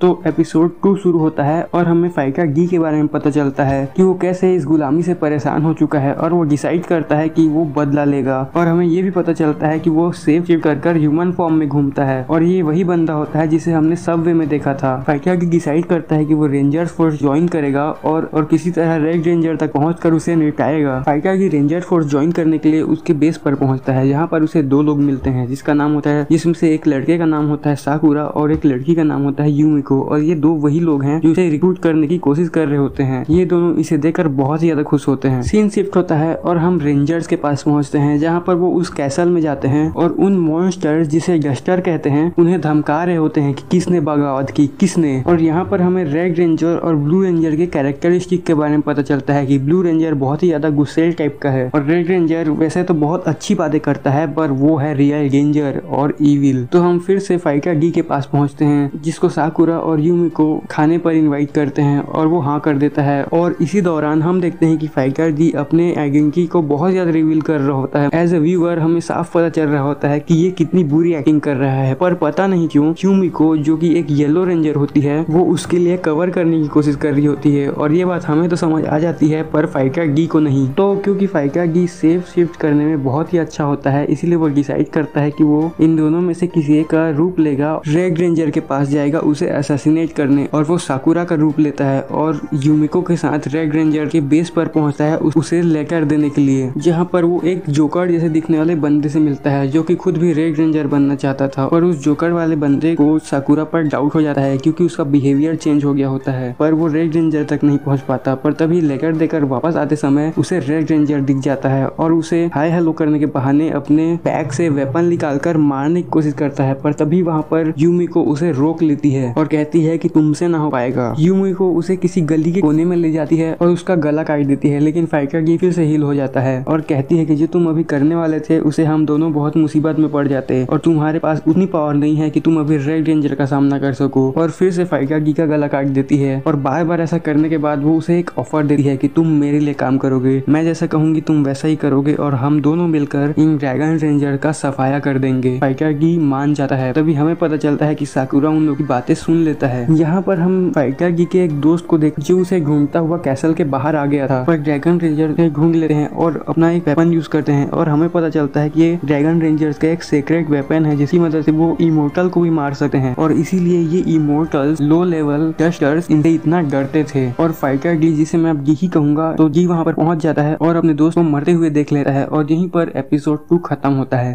तो एपिसोड 2 शुरू होता है और हमें फाइका गी के बारे में पता चलता है कि वो कैसे इस गुलामी से परेशान हो चुका है और वो डिसाइड करता है कि वो बदला लेगा। और हमें ये भी पता चलता है कि वो सेफ शिफ्ट कर ह्यूमन फॉर्म में घूमता है और ये वही बंदा होता है जिसे हमने सबवे में देखा था। फाइका गी डिसाइड करता है कि वो रेंजर्स फोर्स ज्वाइन करेगा और किसी तरह रेड रेंजर तक पहुंचकर उसे निपटाएगा। फाइका गी रेंजर फोर्स ज्वाइन करने के लिए उसके बेस पर पहुंचता है, यहाँ पर उसे 2 लोग मिलते हैं जिसका नाम होता है, जिसमें से एक लड़के का नाम होता है साकुरा और एक लड़की का नाम होता है यूमिको। और ये 2 वही लोग हैं जो इसे रिक्रूट करने की कोशिश कर रहे होते हैं। ये दोनों इसे देखकर बहुत ही ज्यादा खुश होते हैं। सीन शिफ्ट होता है और हम रेंजर्स के पास पहुंचते हैं, जहाँ पर वो उस कैसल में जाते हैं और उन मॉन्स्टर्स जिसे गस्टर कहते हैं उन्हें धमका रहे होते हैं कि किसने बगावत की, किसने। और यहाँ पर हमें रेड रेंजर और ब्लू रेंजर के कैरेक्टरिस्टिक के बारे में पता चलता है कि ब्लू रेंजर बहुत ही ज्यादा गुस्सेल टाइप का है और रेड रेंजर वैसे तो बहुत अच्छी बातें करता है पर वो है रियल डेंजर और इविल। तो हम फिर से फाइका गी के पास पहुंचते हैं जिसको साकुरा और यूमिको खाने पर इनवाइट करते हैं और वो हाँ कर देता है। और इसी दौरान हम देखते हैं कि फाइका गी अपने आइडेंटिटी को बहुत ज्यादा रिवील कर रहा होता है। एज अ व्यूअर हमें साफ पता चल रहा होता है कि ये कितनी बुरी एक्टिंग कर रहा है, पर पता नहीं क्यों यूमिको जो कि एक येलो रेंजर होती है वो उसके लिए कवर करने की कोशिश कर रही होती है। और ये बात हमें तो समझ आ जाती है पर फाइका गी को नहीं। तो क्योंकि फाइका गी सेफ शिफ्ट करने में बहुत ही अच्छा होता है इसलिए वो डिसाइड करता है कि वो इन दोनों में से किसी एक का रूप लेगा, रेड रेंजर के पास जाएगा उसे असैसिनेट करने। और वो साकुरा का रूप लेता है और यूमिको के साथ रेड रेंजर के बेस पर पहुंचता है उसे लेटर देने के लिए, जहां पर वो एक जोकर जैसे दिखने वाले बंदे से मिलता है जो कि खुद भी रेड रेंजर बनना चाहता था। और उस जोकर वाले बंदे को साकुरा पर डाउट हो जाता है क्योंकि उसका बिहेवियर चेंज हो गया होता है, पर वो रेड रेंजर तक नहीं पहुंच पाता। पर तभी लेटर देकर वापस आते समय उसे रेड रेंजर दिख जाता है और उसे हाय हेलो करने के बहाने अपने बैग से वेपन निकालकर मारने की कोशिश करता है। पर तभी वहाँ पर यूमिको उसे रोक लेती है और कहती है कि तुमसे ना हो पाएगा। यूमिको उसे किसी गली के कोने में ले जाती है और उसका गला काट देती है, लेकिन फाइका गी फिर से हील हो जाता है और कहती है कि जो तुम अभी करने वाले थे उसे हम दोनों बहुत मुसीबत में पड़ जाते और तुम्हारे पास उतनी पावर नहीं है कि तुम अभी रेड रेंजर का सामना कर सको। और फिर से फाइका गी का गला काट देती है और बार बार ऐसा करने के बाद वो उसे एक ऑफर देती है कि तुम मेरे लिए काम करोगे, मैं जैसा कहूंगी तुम वैसा ही करोगे और हम दोनों मिलकर इन ड्रैगन रेंजर का सफाया कर देंगे। फाइका गी मान जाता है। तभी हमें पता चलता है कि साकुरा उन लोगों की बातें सुन लेता है। यहाँ पर हम फाइका गी के एक दोस्त को देख जो उसे घूमता हुआ कैसल के बाहर आ गया था, पर ड्रैगन रेंजर से ढूंढ लेते हैं और अपना एक वेपन यूज करते हैं। और हमें पता चलता है कि ये ड्रैगन रेंजर्स का एक सीक्रेट वेपन है जिसकी मदद से वो इमोर्टल को भी मार सकते हैं और इसीलिए ये इमोर्टल्स लो लेवल डस्टर्स इनसे इतना डरते थे। और फाइका गी जिसे मैं अब यही कहूंगा, तो जी वहाँ पर पहुंच जाता है और अपने दोस्त को मरते हुए देख लेता है और यहीं पर एपिसोड 2 खत्म होता है।